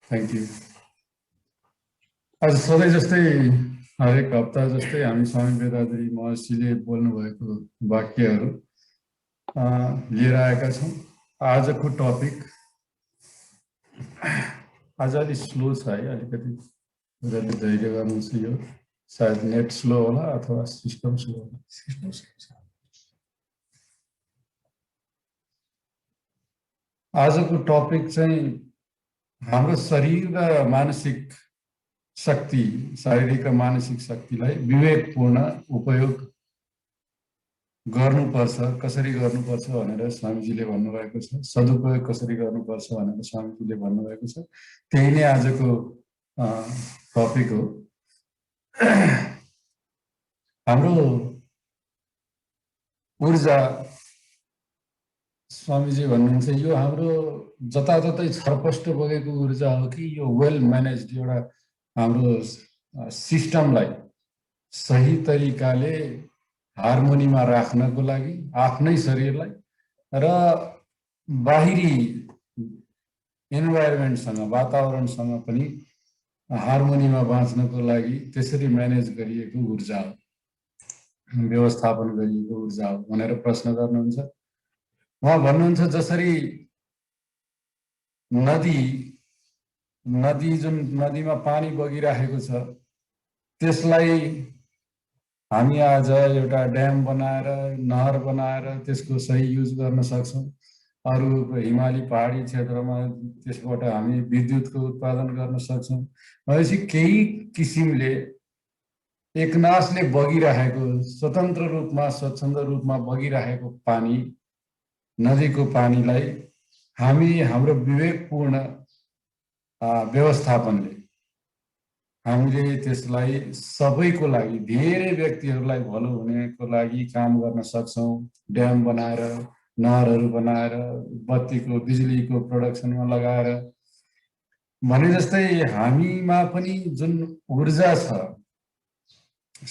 Thank you. आज सधैँ जस्तै हरेक हप्ता जस्तै हामी स्वामी वेदाद्री महर्षिले बोल्नुभएको वाक्यहरू लिएर आएका छौँ। आजको टपिक आज अलिक स्लो छ है, अलिकति धैर्य गर्नुहोस्। यो सायद नेट स्लो होला अथवा सिस्टम स्लो होला। सिस्टम स्लो छ। आजको टपिक चाहिँ हाम्रो शरीर र मानसिक शक्ति, शारीरिक र मानसिक शक्तिलाई विवेकपूर्ण उपयोग गर्नुपर्छ, कसरी गर्नुपर्छ भनेर स्वामीजीले भन्नुभएको छ। सदुपयोग कसरी गर्नुपर्छ भनेर स्वामीजीले भन्नुभएको छ। त्यही नै आजको टपिक हो। हाम्रो ऊर्जा, स्वामीजी भन्नुहुन्छ यो हाम्रो जताततै छरपष्ट बगेको ऊर्जा हो कि यो वेल म्यानेज्ड एउटा हाम्रो सिस्टमलाई सही तरिकाले हार्मोनीमा राख्नको लागि आफ्नै शरीरलाई र बाहिरी इन्भाइरोमेन्टसँग, वातावरणसँग पनि हार्मोनीमा बाँच्नको लागि त्यसरी म्यानेज गरिएको ऊर्जा हो, व्यवस्थापन गरिएको ऊर्जा हो भनेर प्रश्न गर्नुहुन्छ। उहाँ भन्नुहुन्छ जसरी नदी जुन नदीमा पानी बगिरहेको छ त्यसलाई हामी आज एउटा ड्याम बनाएर, नहर बनाएर त्यसको सही युज गर्न सक्छौँ। अरू हिमाली पहाडी क्षेत्रमा त्यसबाट हामी विद्युतको उत्पादन गर्न सक्छौँ। भनेपछि केही किसिमले एकनासले बगिरहेको, स्वतन्त्र रूपमा, स्वच्छन्द रूपमा बगिरहेको पानी, नदीको पानीलाई हामी हाम्रो विवेकपूर्ण व्यवस्थापनले हामीले त्यसलाई सबैको लागि, धेरै व्यक्तिहरूलाई भलो हुनेको लागि काम गर्न सक्छौँ। ड्याम बनाएर, नहरहरू बनाएर, बत्तीको बिजुलीको प्रोडक्सनमा लगाएर भने जस्तै हामीमा पनि जुन ऊर्जा छ,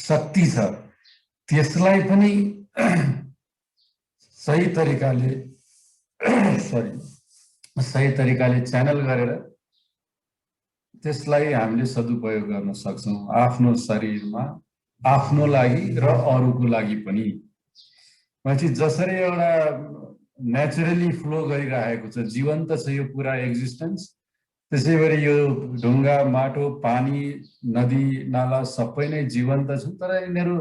शक्ति छ, त्यसलाई पनि सही तरिकाले च्यानल गरेर त्यसलाई हामीले सदुपयोग गर्न सक्छौँ आफ्नो शरीरमा, आफ्नो लागि र अरूको लागि पनि। भनेपछि जसरी एउटा नेचुरली फ्लो गरिरहेको छ, जीवन्त छ यो पुरा एक्जिस्टेन्स, त्यसै गरी यो ढुङ्गा, माटो, पानी, नदी, नाला सबै नै जीवन्त छन्। तर यिनीहरू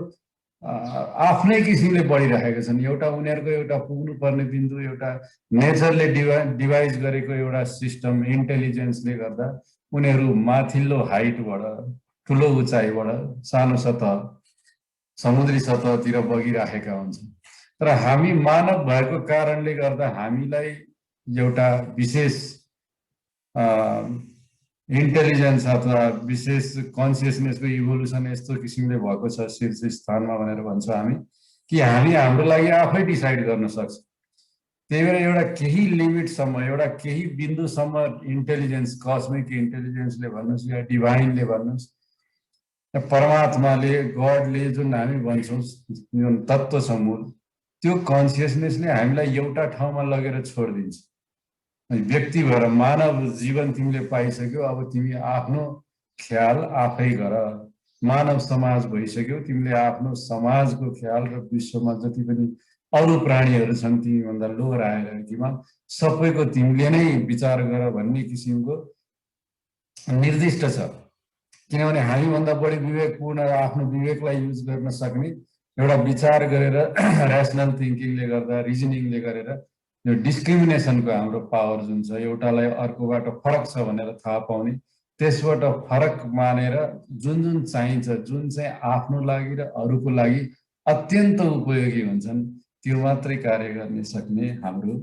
आफ्नै किसिमले बढिरहेका छन्। एउटा उनीहरूको एउटा पुग्नुपर्ने बिन्दु, एउटा नेचरले डिभाइस गरेको एउटा सिस्टम, इन्टेलिजेन्सले गर्दा उनीहरू माथिल्लो हाइटबाट, ठुलो उचाइबाट सानो सतह, समुद्री सतहतिर बगिरहेका हुन्छन्। तर हामी मानव भएको कारणले गर्दा हामीलाई एउटा विशेष इन्टेलिजेन्स अथवा विशेष कन्सियसनेसको इभोल्युसन यस्तो किसिमले भएको छ शीर्ष स्थानमा भनेर भन्छौँ हामी, कि हामी हाम्रो लागि आफै डिसाइड गर्न सक्छौँ। त्यही भएर एउटा केही लिमिटसम्म, एउटा केही बिन्दुसम्म इन्टेलिजेन्स, कस्मिक इन्टेलिजेन्सले भन्नुहोस् या डिभाइनले भन्नुहोस्, परमात्माले, गडले जुन हामी भन्छौँ जुन तत्त्व छ मूल, त्यो कन्सियसनेसले हामीलाई एउटा ठाउँमा लगेर छोडिदिन्छ। व्यक्ति भएर मानव जीवन तिमीले पाइसक्यो, अब तिमी आफ्नो ख्याल आफै गर। मानव समाज भइसक्यो, तिमीले आफ्नो समाजको ख्याल र विश्वमा जति पनि अरू प्राणीहरू छन् तिमीभन्दा लोर हायरार्कीमा सबैको तिमीले नै विचार गर भन्ने किसिमको निर्दिष्ट छ। किनभने हामीभन्दा बढी विवेकपूर्ण आफ्नो विवेकलाई युज गर्न सक्ने, एउटा विचार गरेर ऱ्यासनल थिङ्किङले गर्दा, रिजनिङले गरेर यो डिस्क्रिमिनेसनको हाम्रो पावर जुन छ, एउटालाई अर्कोबाट फरक छ भनेर थाहा पाउने, त्यसबाट फरक मानेर जुन जुन चाहिन्छ, जुन चाहिँ आफ्नो लागि र अरूको लागि अत्यन्त उपयोगी हुन्छन्, त्यो मात्रै कार्य गर्न सक्ने हाम्रो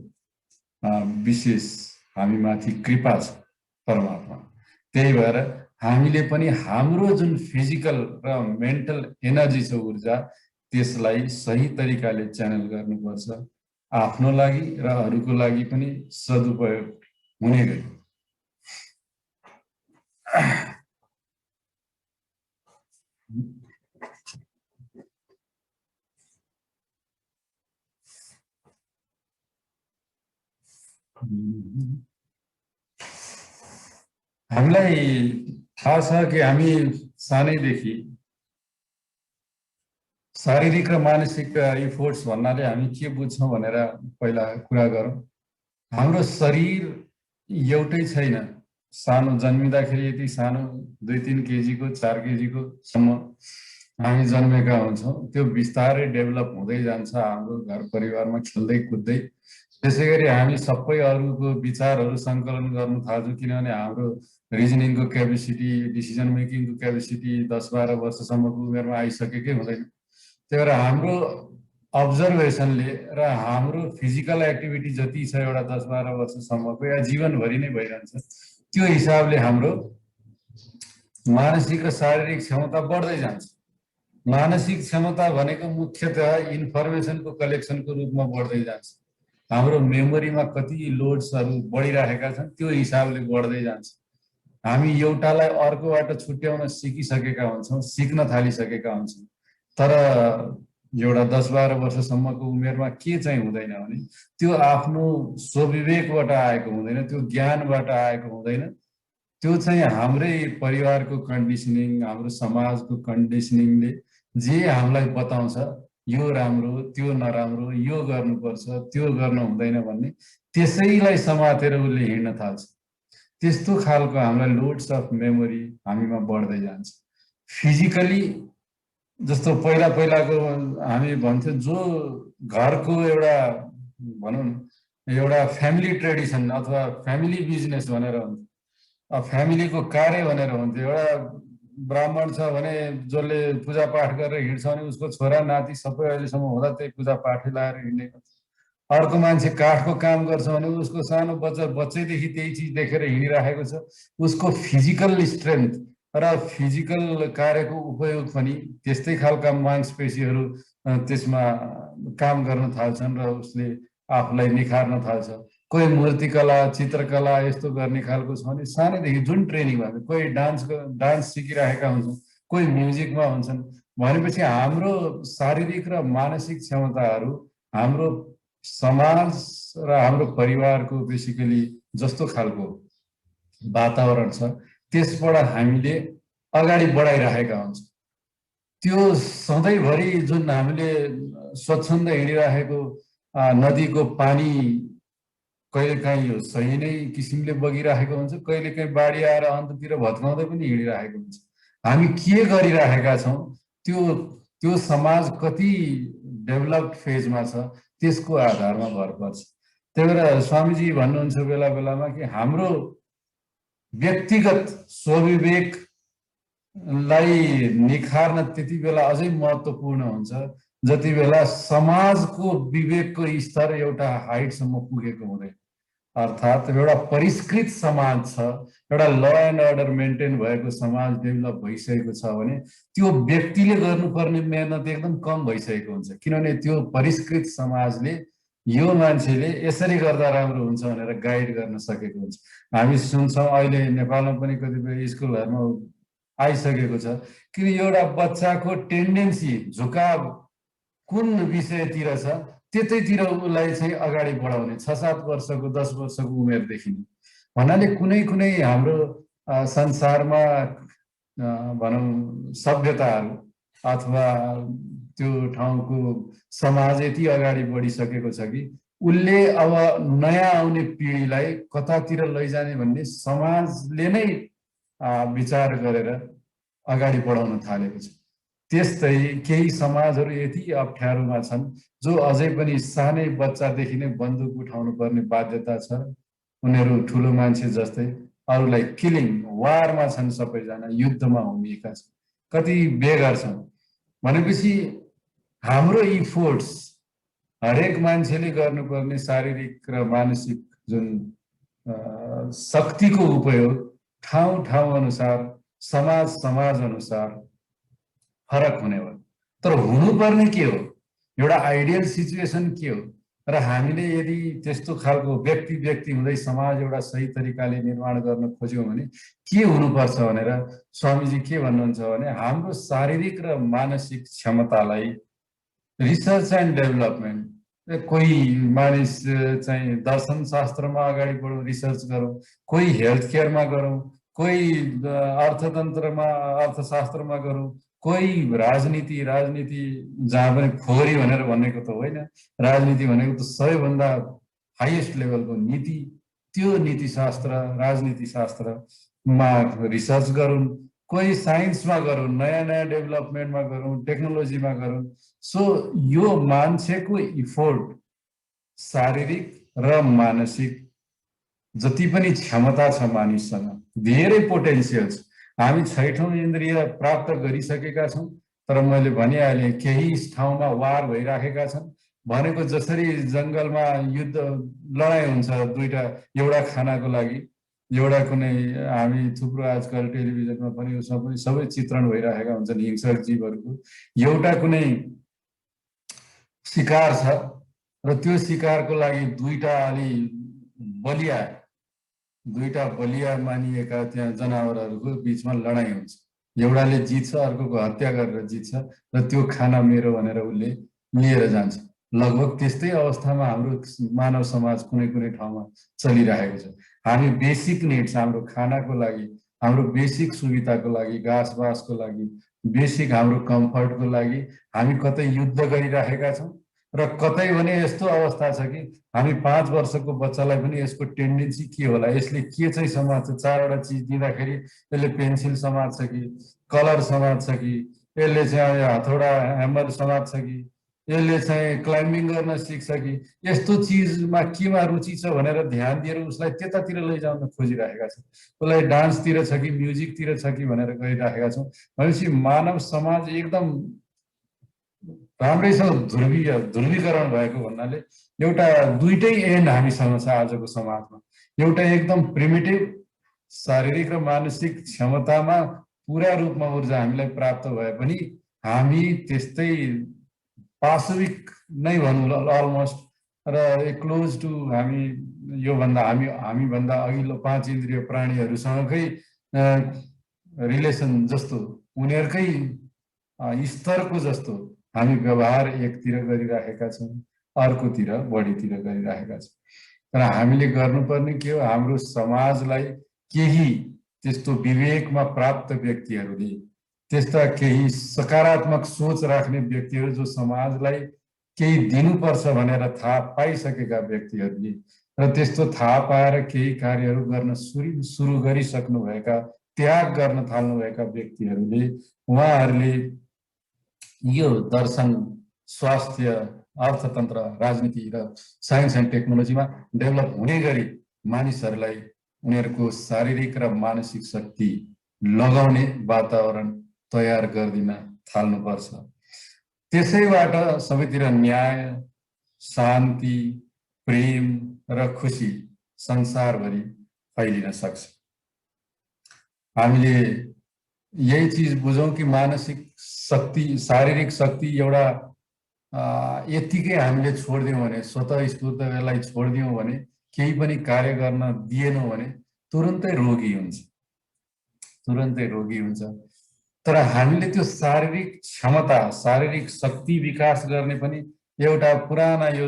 विशेष हामीमाथि कृपा छ परमात्मा। त्यही भएर हामीले पनि हाम्रो जुन फिजिकल र मेन्टल एनर्जी छ, ऊर्जा, त्यसलाई सही तरिकाले च्यानल गर्नुपर्छ, आफ्नो लागि र अरूको लागि पनि सदुपयोग हुने गरी। हामीलाई थाहा छ कि हामी सानैदेखि शारीरिक र मानसिक इफोर्ट्स भन्नाले हामी के बुझ्छौँ भनेर पहिला कुरा गरौँ। हाम्रो शरीर एउटै छैन। सानो जन्मिँदाखेरि यति सानो 2-3 केजीको 4 केजीको सम्म हामी जन्मेका हुन्छौँ। त्यो बिस्तारै डेभलप हुँदै जान्छ हाम्रो घर परिवारमा खेल्दै कुद्दै। त्यसै गरी हामी सबै अरूको विचारहरू सङ्कलन गर्न थाल्छौँ, किनभने हाम्रो रिजनिङको क्यापेसिटी, डिसिजन मेकिङको क्यापेसिटी 10-12 वर्षसम्मको उमेरमा आइसकेकै हुँदैन। त्यही भएर हाम्रो अब्जर्भेसनले र हाम्रो फिजिकल एक्टिभिटी जति छ एउटा 10-12 वर्षसम्मको या जीवनभरि नै भइरहन्छ, त्यो हिसाबले हाम्रो मानसिक र शारीरिक क्षमता बढ्दै जान्छ। मानसिक क्षमता भनेको मुख्यतः इन्फर्मेसनको कलेक्सनको रूपमा बढ्दै जान्छ। हाम्रो मेमोरीमा कति लोड्सहरू बढिरहेका छन् त्यो हिसाबले बढ्दै जान्छ। हामी एउटालाई अर्कोबाट छुट्याउन सिकिसकेका हुन्छौँ, सिक्न थालिसकेका हुन्छौँ। तर एउटा 10-12 वर्षसम्मको उमेरमा के चाहिँ हुँदैन भने त्यो आफ्नो स्वविवेकबाट आएको हुँदैन, त्यो ज्ञानबाट आएको हुँदैन। त्यो चाहिँ हाम्रै परिवारको कन्डिसनिङ, हाम्रो समाजको कन्डिसनिङले जे हामीलाई बताउँछ यो राम्रो, त्यो नराम्रो, यो गर्नुपर्छ, त्यो गर्न हुँदैन भन्ने, त्यसैलाई समातेर उसले हिँड्न थाल्छ। त्यस्तो खालको हामीलाई लोड्स अफ मेमोरी हामीमा बढ्दै जान्छ। फिजिकली जस्तो पहिला पहिलाको हामी भन्थ्यौँ जो घरको एउटा भनौँ न एउटा फ्यामिली ट्रेडिसन अथवा फ्यामिली बिजनेस भनेर हुन्थ्यो, फ्यामिलीको कार्य भनेर हुन्थ्यो। एउटा ब्राह्मण छ भने जसले पूजापाठ गरेर हिँड्छ भने उसको छोरा नाति सबै अहिलेसम्म हुँदा त्यही पूजापाठै लाएर हिँडेको। अर्को मान्छे काठको काम गर्छ भने उसको सानो बच्चैदेखि त्यही चिज देखेर हिँडिराखेको छ। उसको फिजिकल स्ट्रेन्थ र फिजिकल कार्यको उपयोग पनि त्यस्तै खालका मांसपेशीहरू त्यसमा काम गर्न थाल्छन् र उसले आफूलाई निखार्न थाल्छ। कोही मूर्तिकला, चित्रकला यस्तो गर्ने खालको छ भने सानैदेखि जुन ट्रेनिङ भएको, कोही डान्स सिकिरहेका हुन्छन्, कोही म्युजिकमा हुन्छन्। भनेपछि हाम्रो शारीरिक र मानसिक क्षमताहरू हाम्रो समाज र हाम्रो परिवारको बेसिकली जस्तो खालको वातावरण छ त्यसबाट हामीले अगाडि बढाइरहेका हुन्छौँ। त्यो सधैँभरि जुन हामीले स्वच्छन्द हिँडिरहेको नदीको पानी कहिलेकाहीँ सही नै किसिमले बगिरहेको हुन्छ, कहिलेकाहीँ बाढी आएर अन्ततिर भत्काउँदै पनि हिँडिरहेको हुन्छ। हामी के गरिरहेका छौँ, त्यो त्यो समाज कति डेभलप्ड फेजमा छ त्यसको आधारमा भर पर्छ। त्यही भएर स्वामीजी भन्नुहुन्छ बेला बेलामा कि हाम्रो व्यक्तिगत स्वविवेकलाई निखार्न त्यति बेला अझै महत्त्वपूर्ण हुन्छ जति बेला समाजको विवेकको स्तर एउटा हाइटसम्म पुगेको हुँदैन। अर्थात् एउटा परिष्कृत समाज छ, एउटा ल एन्ड अर्डर मेन्टेन भएको समाज डेभलप भइसकेको छ भने त्यो व्यक्तिले गर्नुपर्ने मेहनत एकदम कम भइसकेको हुन्छ। किनभने त्यो परिष्कृत समाजले यो मान्छेले यसरी गर्दा राम्रो हुन्छ भनेर गाइड गर्न सकेको हुन्छ। हामी सुन्छौँ अहिले नेपालमा पनि कतिपय स्कुलहरूमा आइसकेको छ कि एउटा बच्चाको टेन्डेन्सी, झुकाव कुन विषयतिर छ त्यतैतिर उसलाई चाहिँ अगाडि बढाउने 6-7 वर्षको 10 वर्षको उमेरदेखि नै। भन्नाले कुनै कुनै हाम्रो संसारमा भनौँ सभ्यताहरू अथवा त्यो ठाउँको समाज यति अगाडि बढिसकेको छ कि उसले अब नयाँ आउने पिँढीलाई कतातिर लैजाने भन्ने समाजले नै विचार गरेर अगाडि बढाउन थालेको छ। त्यस्तै केही समाजहरू यति अप्ठ्यारोमा छन् जो अझै पनि सानै बच्चादेखि नै बन्दुक उठाउनु पर्ने बाध्यता छ। उनीहरू ठुलो मान्छे जस्तै अरूलाई किलिङ, वारमा छन्, सबैजना युद्धमा हुमिएका छन्। कति बेगर छन् भनेपछि हाम्रो इफोर्ट्स हरेक मान्छेले गर्नुपर्ने शारीरिक र मानसिक जुन शक्तिको उपयोग ठाउँ ठाउँ अनुसार, समाज समाज अनुसार फरक हुने हो। तर हुनुपर्ने के हो, एउटा आइडियल सिचुएसन के हो र हामीले यदि त्यस्तो खालको व्यक्ति व्यक्ति हुँदै समाज एउटा सही तरिकाले निर्माण गर्न खोज्यौँ भने के हुनुपर्छ भनेर स्वामीजी के भन्नुहुन्छ भने हाम्रो शारीरिक र मानसिक क्षमतालाई रिसर्च एन्ड डेभलपमेन्ट, कोही मानिस चाहिँ दर्शन शास्त्रमा अगाडि बढौँ, रिसर्च गरौँ, कोही हेल्थ केयरमा गरौँ, कोही अर्थतन्त्रमा अर्थशास्त्रमा गरौँ, कोही राजनीति जहाँ पनि फोहोरी भनेर भनेको त होइन। राजनीति भनेको त सबैभन्दा हाइएस्ट लेभलको नीति, त्यो नीतिशास्त्र राजनीति शास्त्रमा रिसर्च गरौँ, कोही साइन्समा गरौँ, नयाँ नयाँ डेभलपमेन्टमा गरौँ, टेक्नोलोजीमा गरौँ। सो यो मान्छेको इफोर्ट शारीरिक र मानसिक जति पनि क्षमता छ मानिससँग, धेरै पोटेन्सियल छ। हामी 6औं इन्द्रिय प्राप्त गरिसकेका छौँ, तर मैले भनिहालेँ केही ठाउँमा वार भइराखेका छन्। भनेको जसरी जङ्गलमा युद्ध लडाइँ हुन्छ दुईटा, एउटा खानाको लागि, एउटा कुनै हामी थुप्रो आजकल टेलिभिजनमा पनि उसमा पनि सबै चित्रण भइराखेका हुन्छन् हिंसक जीवहरूको। एउटा कुनै शिकार छ र त्यो शिकारको लागि दुईटा बलिया मानिएका त्यहाँ जनावरहरूको बिचमा लडाइँ हुन्छ। एउटाले जित्छ, अर्कोको हत्या गरेर जित्छ र त्यो खाना मेरो भनेर उसले लिएर जान्छ। लगभग त्यस्तै अवस्थामा हाम्रो मानव समाज कुनै कुनै ठाउँमा चलिरहेको छ। हामी बेसिक निड्स, हाम्रो खानाको लागि, हाम्रो बेसिक सुविधाको लागि, घाँसबासको लागि, बेसिक हाम्रो कम्फर्टको लागि हामी कतै युद्ध गरिरहेका छौँ र कतै भने यस्तो अवस्था छ कि हामी 5 वर्षको बच्चालाई पनि यसको टेन्डेन्सी के होला, यसले के चाहिँ समात्छ, 4वटा चिज दिँदाखेरि यसले पेन्सिल समात्छ कि कलर समात्छ कि यसले चाहिँ हथौडा ह्यामर समात्छ कि यसले चाहिँ क्लाइम्बिङ गर्न सिक्छ कि यस्तो चिजमा केमा रुचि छ भनेर ध्यान दिएर उसलाई त्यतातिर लैजान खोजिरहेका छौँ। उसलाई डान्सतिर छ कि म्युजिकतिर छ कि भनेर गरिराखेका छौँ। भनेपछि मानव समाज एकदम राम्रैसँग ध्रुवीकरण भएको भन्नाले एउटा दुईटै एन्ड हामीसँग छ आजको समाजमा। एउटा एकदम प्रिमिटिभ शारीरिक र मानसिक क्षमतामा पुरा रूपमा ऊर्जा हामीलाई प्राप्त भए पनि हामी त्यस्तै पाशविक नै भनौँ अलमोस्ट, र क्लोज टु हामीभन्दा अघिल्लो 5 इन्द्रिय प्राणीहरूसँगकै रिलेसन जस्तो, उनीहरूकै स्तरको जस्तो हामी व्यवहार एकतिर गरिराखेका छौँ, अर्कोतिर बढीतिर गरिराखेका छौँ। तर हामीले गर्नुपर्ने के हो, हाम्रो समाजलाई केही त्यस्तो विवेकमा प्राप्त व्यक्तिहरूले, त्यस्ता केही सकारात्मक सोच राख्ने व्यक्तिहरू जो समाजलाई केही दिनुपर्छ भनेर थाहा पाइसकेका व्यक्तिहरूले र त्यस्तो थाहा पाएर केही कार्यहरू गर्न सुरु गरिसक्नुभएका, त्याग गर्न थाल्नुभएका व्यक्तिहरूले, उहाँहरूले यो दर्शन, स्वास्थ्य, अर्थतन्त्र, राजनीति र साइन्स एन्ड टेक्नोलोजीमा डेभलप हुने गरी मानिसहरूलाई उनीहरूको शारीरिक र मानसिक शक्ति लगाउने वातावरण तयार गरिदिन थाल्नुपर्छ। त्यसैबाट सबैतिर न्याय, शान्ति, प्रेम र खुसी संसारभरि फैलिन सक्छ। हामीले यही चीज बुझौँ कि मानसिक शक्ति, शारीरिक शक्ति एउटा यतिकै हामीले छोडिदियौँ भने, स्वतः स्फूर्तलाई छोडिदियौँ भने, केही पनि कार्य गर्न दिएनौँ भने तुरुन्तै रोगी हुन्छ। तर हामीले त्यो शारीरिक क्षमता, शारीरिक शक्ति विकास गर्ने पनि एउटा पुराना यो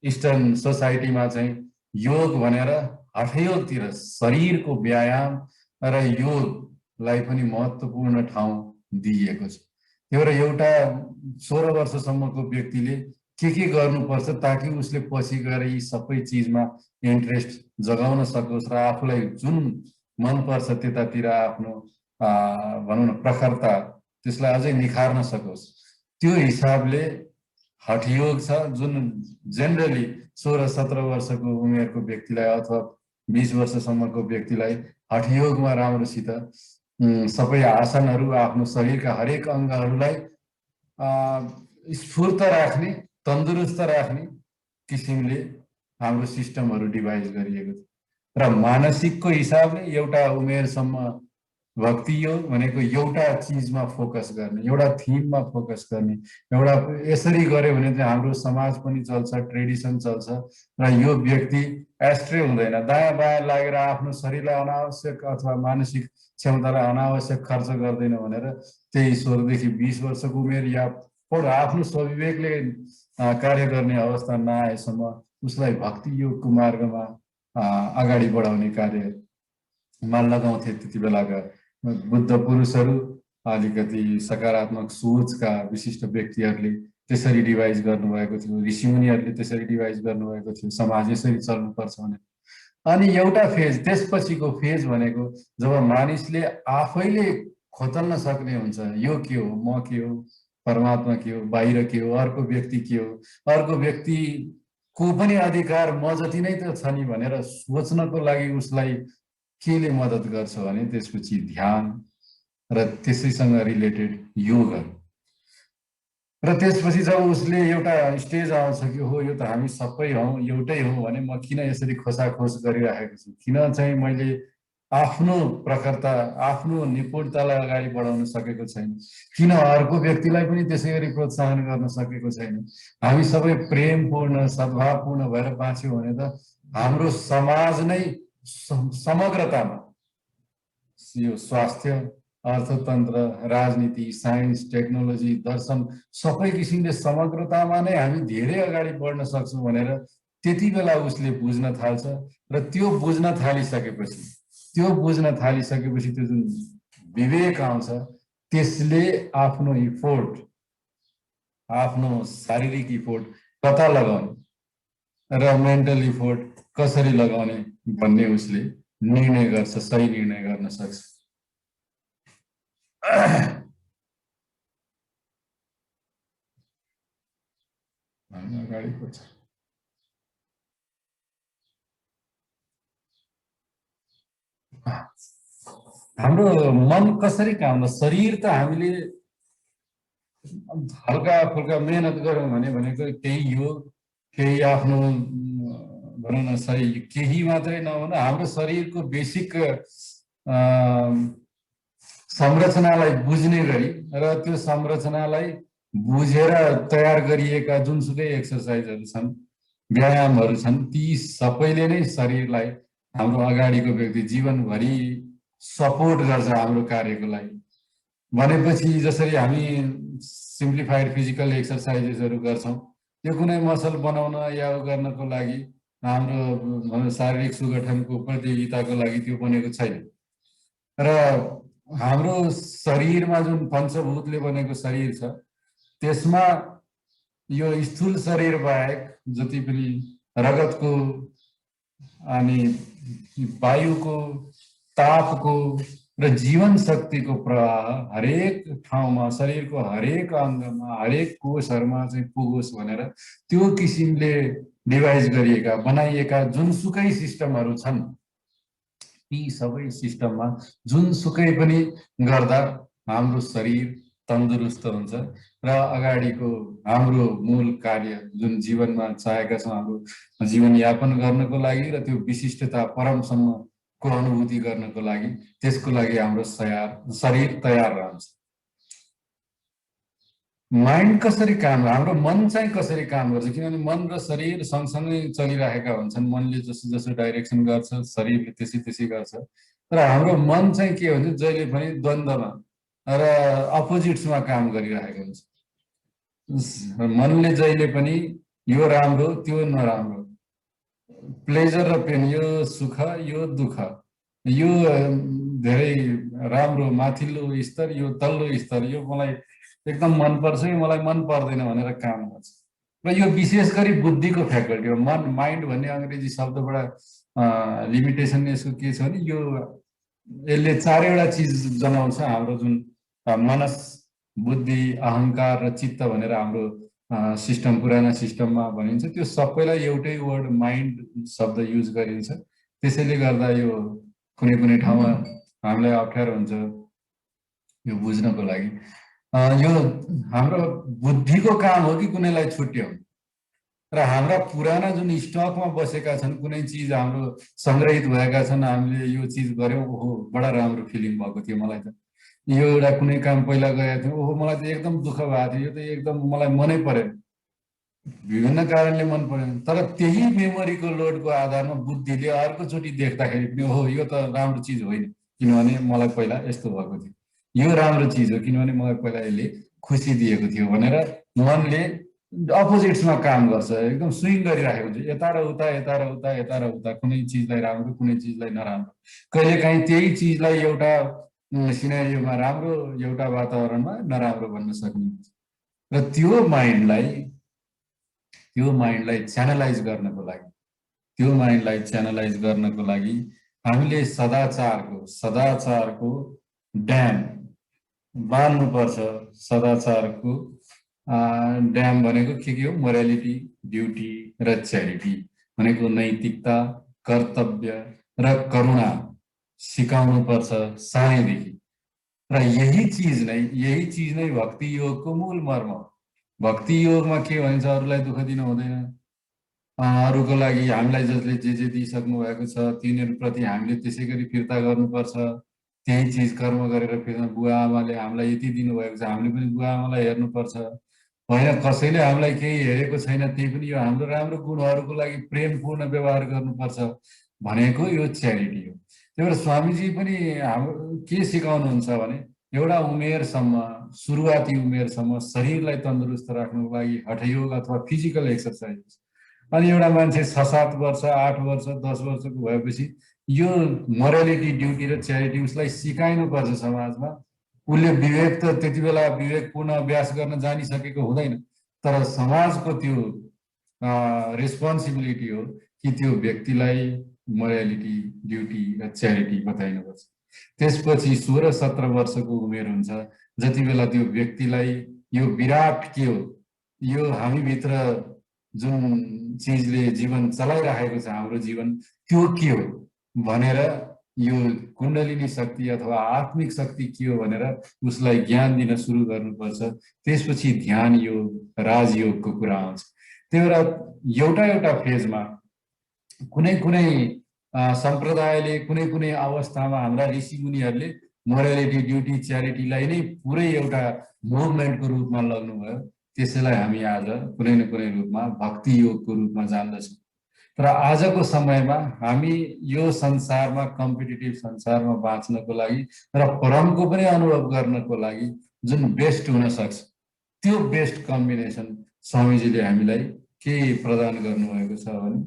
इस्टर्न सोसाइटीमा चाहिँ योग भनेर हठयोगतिर, शरीरको व्यायाम र योगलाई पनि महत्त्वपूर्ण ठाउँ दिइएको छ। त्यो र एउटा 16 वर्षसम्मको व्यक्तिले के गर्नुपर्छ ताकि उसले पछि गएर यी सबै चिजमा इन्ट्रेस्ट जगाउन सकोस् र आफूलाई जुन मनपर्छ त्यतातिर आफ्नो भनौँ न प्रखरता त्यसलाई अझै निखार्न सकोस्। त्यो हिसाबले हठयोग छ, जुन जेनरली 16-17 वर्षको उमेरको व्यक्तिलाई अथवा 20 वर्षसम्मको व्यक्तिलाई हठयोगमा राम्रोसित सबै आसनहरू, आफ्नो शरीरका हरेक अङ्गहरूलाई स्फूर्त राख्ने, तन्दुरुस्त राख्ने किसिमले हाम्रो सिस्टमहरू डिभाइस गरिएको छ। र मानसिकको हिसाबले एउटा उमेरसम्म भक्ति योग भनेको एउटा चिजमा फोकस गर्ने, एउटा थिममा फोकस गर्ने, एउटा यसरी गर्यो भने चाहिँ हाम्रो समाज पनि चल्छ, ट्रेडिसन चल्छ र यो व्यक्ति एस्ट्रे हुँदैन, दायाँ बायाँ लागेर आफ्नो शरीरलाई अनावश्यक अथवा मानसिक क्षमतालाई अनावश्यक खर्च गर्दैन भनेर त्यही 16 देखि 20 वर्षको उमेर या आफ्नो स्वविवेकले कार्य गर्ने अवस्था नआएसम्म उसलाई भक्ति योगको मार्गमा अगाडि बढाउने कार्य मा लगाउँथे त्यति बेलाका बुद्ध पुरुषहरू, अलिकति सकारात्मक सोचका विशिष्ट व्यक्तिहरूले त्यसरी डिभाइस गर्नुभएको थियो, ऋषिमुनिहरूले त्यसरी डिभाइस गर्नुभएको थियो, समाज यसरी चल्नुपर्छ भने। अनि एउटा फेज, त्यसपछिको फेज भनेको जब मानिसले आफैले खोतल्न सक्ने हुन्छ, यो के हो, म के हो, परमात्मा के हो, बाहिर के हो, अर्को व्यक्ति के हो, अर्को व्यक्तिको पनि अधिकार म जति नै त छ नि भनेर सोच्नको लागि उसलाई केले मद्दत गर्छ भने त्यसपछि ध्यान र त्यसैसँग रिलेटेड योगहरू। र त्यसपछि जब उसले एउटा स्टेज आउँछ कि हो यो त हामी सबै हौँ, एउटै हौँ भने म किन यसरी खोसाखोस गरिराखेको छु, किन चाहिँ मैले आफ्नो प्रखरता, आफ्नो निपुणतालाई अगाडि बढाउन सकेको छैन, किन अर्को व्यक्तिलाई पनि त्यसै गरी प्रोत्साहन गर्न सकेको छैन। हामी सबै प्रेमपूर्ण सद्भावपूर्ण भएर बाँच्यौँ भने त हाम्रो समाज नै समग्रतामा, यो स्वास्थ्य, अर्थतन्त्र, राजनीति, साइन्स, टेक्नोलोजी, दर्शन सबै किसिमले समग्रतामा नै हामी धेरै अगाडि बढ्न सक्छौँ भनेर त्यति बेला उसले बुझ्न थाल्छ। र त्यो बुझ्न थालिसकेपछि त्यो जुन विवेक आउँछ त्यसले आफ्नो इफोर्ट, आफ्नो शारीरिक इफोर्ट कता लगाउने र मेन्टल इफोर्ट कसरी लगाउने भन्ने उसले निर्णय गर्छ, सही निर्णय गर्न सक्छ। अगाडि पर्छ। हाम्रो मन कसरी काम गर्छ? शरीर त हामीले हल्का फुल्का मेहनत गऱ्यौँ भनेको केही हो, केही आफ्नो भनौँ न सही, केही मात्रै नहुँदा हाम्रो शरीरको बेसिक संरचनालाई बुझ्ने गरी र त्यो संरचनालाई बुझेर तयार गरिएका जुनसुकै एक्सर्साइजहरू छन्, व्यायामहरू छन्, ती सबैले नै शरीरलाई हाम्रो अगाडिको व्यक्ति जीवनभरि सपोर्ट गर्छ हाम्रो कार्यको लागि। भनेपछि जसरी हामी सिम्प्लिफाइड फिजिकल एक्सर्साइजेसहरू गर्छौँ, त्यो कुनै मसल बनाउन या गर्नको लागि, हाम्रो शारीरिक सुगठनको प्रतियोगिताको लागि त्यो बनेको छैन। र हाम्रो शरीरमा जुन पञ्चभूतले बनेको शरीर छ त्यसमा यो स्थूल शरीर बाहेक जति पनि रगतको अनि वायुको, तापको र जीवन शक्तिको प्रवाह हरेक ठाउँमा, शरीरको हरेक अङ्गमा, हरेक कोषहरूमा चाहिँ पुगोस् भनेर त्यो किसिमले डिभाइस गरिएका, बनाइएका जुनसुकै सिस्टमहरू छन्, ती सबै सिस्टममा जुनसुकै पनि गर्दा हाम्रो शरीर तन्दुरुस्त हुन्छ र अगाडिको हाम्रो मूल कार्य जुन जीवनमा चाहेका छौँ हाम्रो जीवनयापन गर्नको लागि र त्यो विशिष्टता परमसम्मको अनुभूति गर्नको लागि, त्यसको लागि हाम्रो शरीर तयार रहन्छ। माइन्ड कसरी काम, हाम्रो मन चाहिँ कसरी काम गर्छ, किनभने मन र शरीर सँगसँगै चलिरहेका हुन्छन्। मनले जसो जसो डाइरेक्सन गर्छ शरीरले त्यसै त्यसै गर्छ। तर हाम्रो मन चाहिँ के हुन्छ, जहिले पनि द्वन्द्वमा र अपोजिट्समा काम गरिरहेको हुन्छ। मनले जहिले पनि यो राम्रो त्यो नराम्रो, प्लेजर र पेन, यो सुख यो दुःख, यो धेरै राम्रो माथिल्लो स्तर, यो तल्लो स्तर, यो मलाई एकदम मनपर्छ, यो मलाई मन पर्दैन भनेर काम गर्छ। र यो विशेष गरी बुद्धिको फ्याकल्टी हो। मन, माइन्ड भन्ने अङ्ग्रेजी शब्दबाट लिमिटेसन यसको के छ भने यो यसले चारैवटा चिज जनाउँछ। हाम्रो जुन मनस, बुद्धि, अहङ्कार र चित्त भनेर हाम्रो सिस्टम, पुराना सिस्टममा भनिन्छ, त्यो सबैलाई एउटै वर्ड माइन्ड शब्द युज गरिन्छ। त्यसैले गर्दा यो कुनै कुनै ठाउँमा हामीलाई अप्ठ्यारो हुन्छ यो बुझ्नको लागि। यो हाम्रो बुद्धिको काम हो कि कुनैलाई छुट्याउनु। र हाम्रा पुराना जुन स्टकमा बसेका छन्, कुनै चिज हाम्रो सङ्ग्रहित भएका छन्, हामीले यो चिज गऱ्यौँ, ओहो बडा राम्रो फिलिङ भएको थियो मलाई त, यो एउटा कुनै काम पहिला गरेको थियौँ, ओहो मलाई त एकदम दुःख भएको थियो, यो त एकदम मलाई मनै परेन, विभिन्न कारणले मन परेन। तर त्यही मेमोरीको लोडको आधारमा बुद्धिले अर्कोचोटि देख्दाखेरि पनि ओहो यो त राम्रो चिज होइन, किनभने मलाई पहिला यस्तो भएको थियो, यो राम्रो चिज हो किनभने मलाई पहिला यसले खुसी दिएको थियो भनेर मनले अपोजिट्समा काम गर्छ, एकदम स्विङ गरिराखेको हुन्छ, यता र उता यता र उता यता र उता, कुनै चिजलाई राम्रो कुनै चिजलाई नराम्रो, कहिलेकाहीँ त्यही चिजलाई एउटा सिनेरियोमा राम्रो एउटा वातावरणमा नराम्रो बन्न सक्ने हुन्छ। र त्यो माइन्डलाई च्यानलाइज गर्नको लागि हामीले सदाचारको ड्याम बाल्नुपर्छ। सदाचारको ड्याम भनेको के हो? मोरालिटी, ड्युटी र च्यारिटी भनेको नैतिकता, कर्तव्य र करुणा सिकाउनु पर्छ सानैदेखि। र यही चीज नै भक्ति योगको मूल मर्म हो। भक्ति योगमा के भन्छ? अरूलाई दुःख दिनु हुँदैन, अरूको लागि हामीलाई जसले जे दिइसक्नु भएको छ तिनीहरूप्रति हामीले त्यसै गरी फिर्ता गर्नुपर्छ। त्यही चिज कर्म गरेर फिर्ता, बुवा आमाले हामीलाई यति दिनुभएको छ हामीले पनि बुवा आमालाई हेर्नुपर्छ, होइन कसैले हामीलाई केही हेरेको छैन त्यही पनि यो हाम्रो राम्रो गुणहरूको लागि प्रेमपूर्ण व्यवहार गर्नुपर्छ भनेको यो च्यारिटी हो। त्यही भएर स्वामीजी पनि के सिकाउनुहुन्छ भने एउटा उमेरसम्म, सुरुवाती उमेरसम्म शरीरलाई तन्दुरुस्त राख्नको लागि हठयोग अथवा फिजिकल एक्सर्साइज, अनि एउटा मान्छे 6-7 वर्ष 8 वर्ष 10 वर्षको भएपछि यो मोरालिटी, ड्युटी र च्यारिटी उसलाई सिकाइनुपर्छ समाजमा। उसले विवेक त त्यति बेला विवेकपूर्ण अभ्यास गर्न जानिसकेको हुँदैन, तर समाजको त्यो रेस्पोन्सिबिलिटी हो कि त्यो व्यक्तिलाई मोरालिटी, ड्युटी र च्यारिटी बताइनुपर्छ। त्यसपछि 16-17 वर्षको उमेर हुन्छ, जति बेला त्यो व्यक्तिलाई यो विराट के हो, यो हामीभित्र जुन चिजले जीवन चलाइरहेको छ हाम्रो जीवन, त्यो के हो भनेर यो कुण्डलिनी शक्ति अथवा आत्मिक शक्ति के हो भनेर उसलाई ज्ञान दिन सुरु गर्नुपर्छ। त्यसपछि ध्यान योग, राजयोगको कुरा आउँछ। त्यही भएर एउटा फेजमा कुनै सम्प्रदायले कुनै अवस्थामा हाम्रा ऋषिमुनिहरूले मोरालिटी, ड्युटी, च्यारिटीलाई नै पुरै एउटा मुभमेन्टको रूपमा लग्नुभयो। त्यसैलाई हामी आज कुनै न कुनै रूपमा भक्ति योगको रूपमा जान्दछौँ। तर आजको समयमा हामी यो संसारमा, कम्पिटिटिभ संसारमा बाँच्नको लागि र परमको पनि अनुभव गर्नको लागि जुन बेस्ट हुन सक्छ, त्यो बेस्ट कम्बिनेसन स्वामीजीले हामीलाई के प्रदान गर्नुभएको छ भने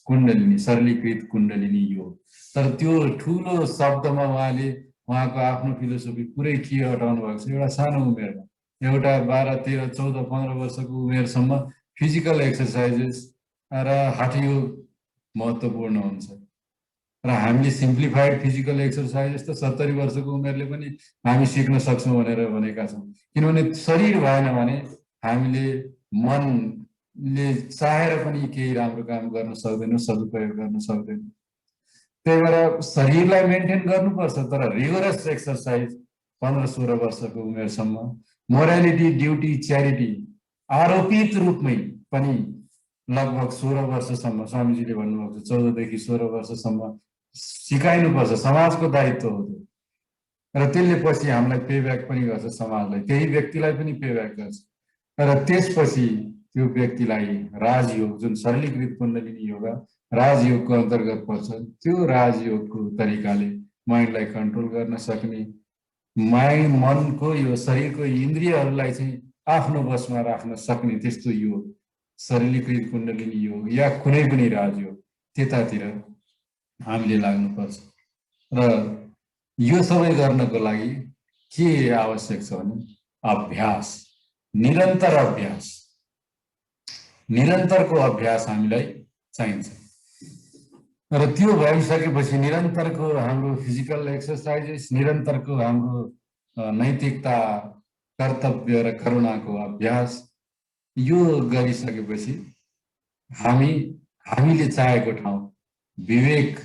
कुण्डलिनी, सरलीकृत कुण्डलिनी योग। तर त्यो ठुलो शब्दमा उहाँको आफ्नो फिलोसफी पुरै के हटाउनु भएको छ? एउटा सानो उमेरमा, एउटा 12, 13, 14, 15 वर्षको उमेरसम्म फिजिकल एक्सर्साइजेस र हठयोग महत्त्वपूर्ण हुन्छ। र हामीले सिम्प्लिफाइड फिजिकल एक्सर्साइजेस त 70 वर्षको उमेरले पनि हामी सिक्न सक्छौँ भनेर भनेका छौँ। किनभने शरीर भएन भने हामीले मनले चाहेर पनि केही राम्रो काम गर्न सक्दैनौँ, सदुपयोग गर्न सक्दैनौँ। त्यही भएर शरीरलाई मेन्टेन गर्नुपर्छ, तर रिगोरस एक्सर्साइज 15-16 वर्षको उमेरसम्म, मोरालिटी, ड्युटी, च्यारिटी आरोपित रूपमै पनि लगभग 16 वर्षसम्म स्वामीजीले भन्नुभएको छ, 14 देखि 16 वर्षसम्म सिकाइनुपर्छ। समाजको दायित्व हो त्यो। र त्यसले पछि हामीलाई पेब्याक पनि गर्छ, समाजलाई, त्यही व्यक्तिलाई पनि पेब्याक गर्छ। र त्यसपछि त्यो व्यक्तिलाई राजयोग, जुन सरलीकृत कुण्डलिनी योगा राजयोगको अन्तर्गत पर्छ, त्यो राजयोगको तरिकाले माइन्डलाई कन्ट्रोल गर्न सक्ने, मनको यो शरीरको इन्द्रियहरूलाई चाहिँ आफ्नो बसमा राख्न सक्ने त्यस्तो योग, सरलीकृत कुण्डलिनी योग या कुनै पनि राजयोग, त्यतातिर हामीले लाग्नुपर्छ। र यो सबै गर्नको लागि के आवश्यक छ भने अभ्यास, निरन्तरको अभ्यास हामीलाई चाहिन्छ। र त्यो भइसकेपछि निरन्तरको हाम्रो फिजिकल एक्सर्साइजेस, निरन्तरको हाम्रो नैतिकता, कर्तव्य र करुणाको अभ्यास, यो गरिसकेपछि हामीले चाहेको ठाउँ, विवेक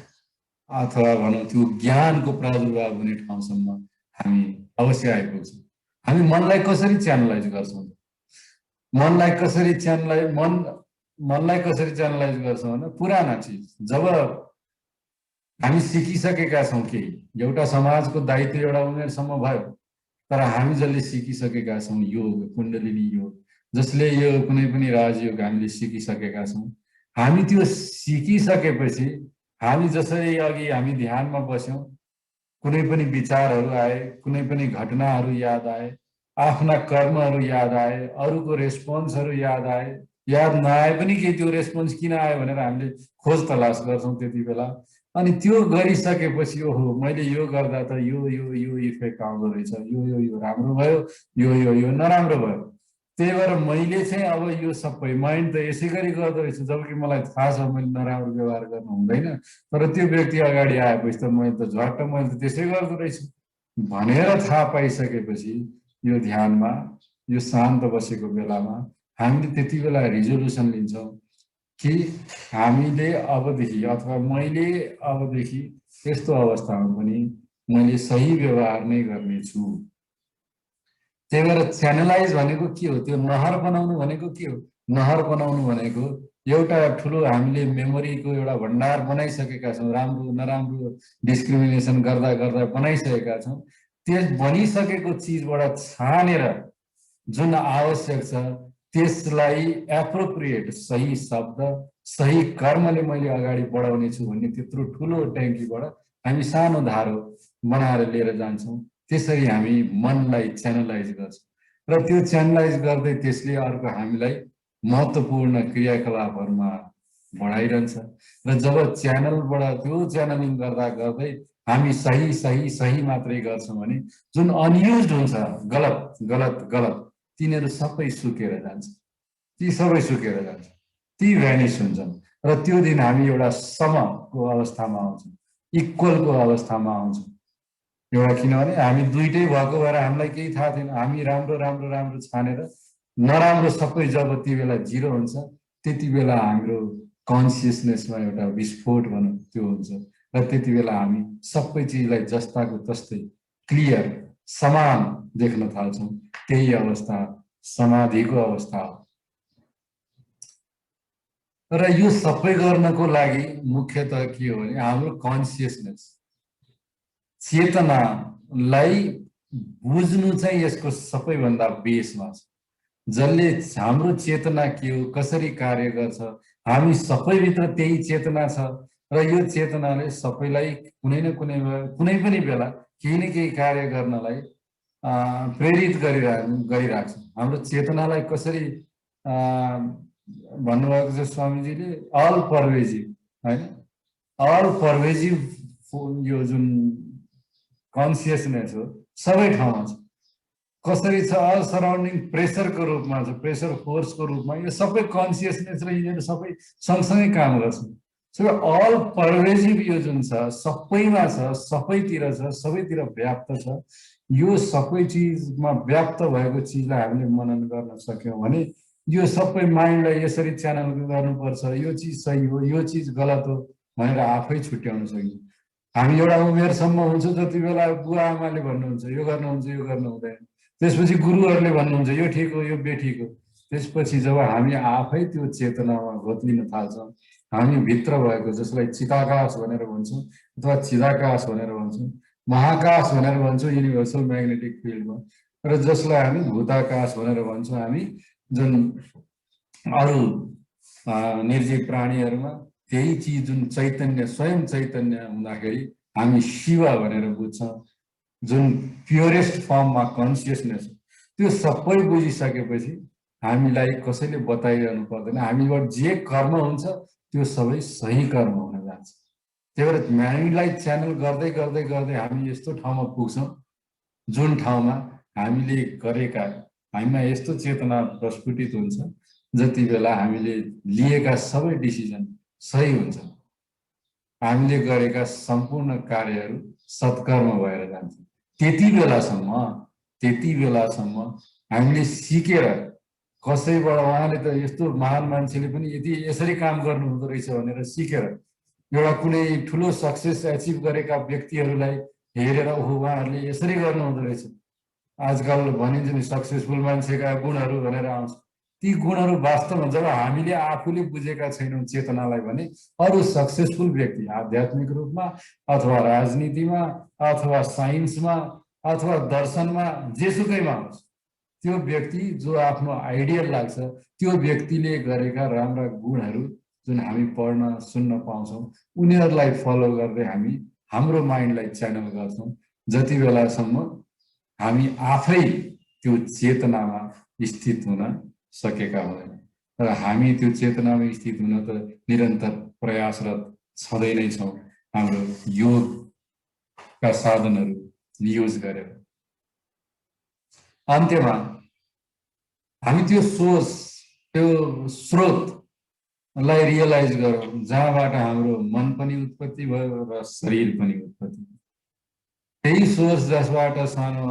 अथवा भनौँ त्यो ज्ञानको प्रादुर्भाव हुने ठाउँसम्म हामी अवश्य आइपुग्छौँ। हामी मनलाई कसरी च्यानलाइज गर्छौँ? मनलाई कसरी च्यानलाइज गर्छौँ भने पुराना चिज, जब हामी सिकिसकेका छौँ केही, एउटा समाजको दायित्व एउटा उमेरसम्म भयो, तर हामी जसले सिकिसकेका छौँ योग, कुण्डलिनी योग, जसले यो कुनै पनि राजयोग हामीले सिकिसकेका छौँ, हामी त्यो सिकिसकेपछि हामी जसरी अघि हामी ध्यानमा बस्यौँ, कुनै पनि विचारहरू आए, कुनै पनि घटनाहरू याद आए, आफ्ना कर्महरू याद आए, अरूको रेस्पोन्सहरू याद आए, याद नआए पनि के त्यो रेस्पोन्स किन आयो भनेर हामीले खोज तलास गर्छौँ त्यति बेला। अनि त्यो गरिसकेपछि ओहो मैले यो गर्दा त यो इफेक्ट आउँदो रहेछ, यो राम्रो भयो, यो नराम्रो भयो। त्यही भएर मैले चाहिँ अब यो सबै माइन्ड त यसै गरी गर्दो रहेछ, जबकि मलाई थाहा छ मैले नराम्रो व्यवहार गर्नु हुँदैन, तर त्यो व्यक्ति अगाडि आएपछि त मैले त झट्ट मैले त त्यसै गर्दो रहेछु भनेर थाहा पाइसकेपछि यो ध्यानमा, यो शान्त बसेको बेलामा हामीले त्यति बेला रिजोल्युसन लिन्छौँ कि हामीले अबदेखि अथवा मैले अबदेखि यस्तो अवस्थामा पनि मैले सही व्यवहार नै गर्नेछु। त्यही भएर च्यानलाइज भनेको के हो? त्यो नहर बनाउनु भनेको के हो? नहर बनाउनु भनेको एउटा ठुलो हामीले मेमोरीको एउटा भण्डार बनाइसकेका छौँ, राम्रो नराम्रो डिस्क्रिमिनेसन गर्दा गर्दा बनाइसकेका छौँ। त्यस बनिसकेको चिजबाट छानेर जुन आवश्यक छ त्यसलाई एप्रोप्रिएट सही शब्द सही कर्मले मैले अगाडि बढाउने छु भन्ने त्यत्रो ठुलो ट्याङ्कीबाट हामी सानो धारो बनाएर लिएर जान्छौँ। त्यसरी हामी मनलाई च्यानलाइज गर्छौँ र त्यो च्यानलाइज गर्दै त्यसले अर्को हामीलाई महत्त्वपूर्ण क्रियाकलापहरूमा बढाइरहन्छ। र जब च्यानलबाट त्यो च्यानलिङ गर्दा गर्दै हामी सही सही सही मात्रै गर्छौँ भने जुन अनयुज हुन्छ गलत गलत गलत तिनीहरू सबै सुकेर जान्छ, ती सबै सुकेर जान्छ, ती भ्यानिस हुन्छन्। र त्यो दिन हामी एउटा समको अवस्थामा आउँछौँ, इक्वलको अवस्थामा आउँछौँ। एउटा किनभने हामी दुइटै भएको भएर हामीलाई केही थाहा थिएन, हामी राम्रो राम्रो राम्रो छानेर नराम्रो सबै जब ती बेला जिरो हुन्छ त्यति बेला हाम्रो कन्सियसनेसमा एउटा विस्फोट भनौँ त्यो हुन्छ। र त्यति बेला हामी सबै चिजलाई जस्ताको तस्तै क्लियर समान देख्न थाल्छौँ। त्यही अवस्था समाधिको अवस्था हो। र यो सबै गर्नको लागि मुख्यतः के हो भने हाम्रो कन्सियसनेस चेतनालाई बुझ्नु चाहिँ यसको सबैभन्दा बेसमा छ। जसले हाम्रो चेतना के हो, कसरी कार्य गर्छ, हामी सबैभित्र त्यही चेतना छ र यो चेतनाले सबैलाई कुनै न कुनै पनि बेला केही न केही कार्य गर्नलाई प्रेरित गरिरहेको छ। हाम्रो चेतनालाई कसरी भन्नुभएको छ स्वामीजीले, अल परवेजिभ होइन, अल परवेजिभ यो जुन कन्सियसनेस हो सबै ठाउँमा छ। कसरी छ? अल सराउन्डिङ प्रेसरको रूपमा छ, प्रेसर फोर्सको रूपमा। यो सबै कन्सियसनेस र यिनीहरू सबै सँगसँगै काम गर्छन्। सो अल परवेजिभ यो जुन छ सबैमा छ, सबैतिर छ, सबैतिर व्याप्त छ। यो सबै चिजमा व्याप्त भएको चिजलाई हामीले मनन गर्न सक्यौँ भने यो सबै माइन्डलाई यसरी च्यानल गर्नुपर्छ, यो चिज सही हो, यो चिज गलत हो भनेर आफै छुट्याउन सकिन्छ। हामी एउटा उमेरसम्म हुन्छ जति बेला बुवा आमाले भन्नुहुन्छ यो गर्नुहुन्छ यो गर्नु हुँदैन, त्यसपछि गुरुहरूले भन्नुहुन्छ यो ठिक हो यो बेठिक हो। त्यसपछि जब हामी आफै त्यो चेतनामा घोत्लिन थाल्छौँ, हामी भित्र भएको जसलाई चिताकाश भनेर भन्छौँ अथवा चिदाकाश भनेर भन्छौँ, महाकाश भनेर भन्छौँ युनिभर्सल म्याग्नेटिक फिल्डमा, र जसलाई हामी भूताकाश भनेर भन्छौँ हामी जुन अरू निर्जीव प्राणीहरूमा, त्यही चिज जुन चैतन्य स्वयं चैतन्य हुँदाखेरि हामी शिव भनेर बुझ्छौँ, जुन प्योरेस्ट फर्ममा कन्सियसनेस। त्यो सबै बुझिसकेपछि हामीलाई कसैले बताइरहनु पर्दैन, हामीबाट जे कर्म हुन्छ त्यो सबै सही कर्म हुन जान्छ। त्यही भएर माइन्डलाई च्यानल गर्दै गर्दै गर्दै हामी यस्तो ठाउँमा पुग्छौँ जुन ठाउँमा हामीले गरेका, हामीमा यस्तो चेतना प्रस्फुटित हुन्छ जति बेला हामीले लिएका सबै डिसिजन सही हुन्छ, हामीले गरेका सम्पूर्ण कार्यहरू सत्कर्म भएर जान्छ। त्यति बेलासम्म हामीले सिकेर कसैबाट, उहाँले त यस्तो महान मान्छेले पनि यसरी काम गर्नु हुँदो रहेछ भनेर सिकेर एउटा कुनै ठुलो सक्सेस एचिभ गरेका व्यक्तिहरूलाई हेरेर ओहो उहाँहरूले यसरी गर्नु हुँदो रहेछ, आजकल भनिन्छ नि सक्सेसफुल मान्छेका गुणहरू भनेर आउँछ। ती गुणहरू वास्तवमा जब हामीले आफूले बुझेका छैनौँ चेतनालाई भने अरू सक्सेसफुल व्यक्ति आध्यात्मिक रूपमा अथवा राजनीतिमा अथवा साइन्समा अथवा दर्शनमा जेसुकैमा होस्, त्यो व्यक्ति जो आफ्नो आइडियल लाग्छ त्यो व्यक्तिले गरेका राम्रा गुणहरू जुन हामी पढ्न सुन्न पाउँछौँ उनीहरूलाई फलो गर्दै हामी हाम्रो माइन्डलाई च्यानल गर्छौँ। जति बेलासम्म हामी आफै त्यो चेतनामा स्थित हुन सकेका हुँदैन। र हामी त्यो चेतनामा स्थित हुन त निरन्तर प्रयासरत छँदै नै छौँ हाम्रो योगका साधनहरू युज गरेर। अन्त्यमा हामी त्यो सोर्स, त्यो स्रोतलाई रियलाइज गरौँ जहाँबाट हाम्रो मन पनि उत्पत्ति भयो र शरीर पनि उत्पत्ति भयो। त्यही सोर्स जसबाट सानो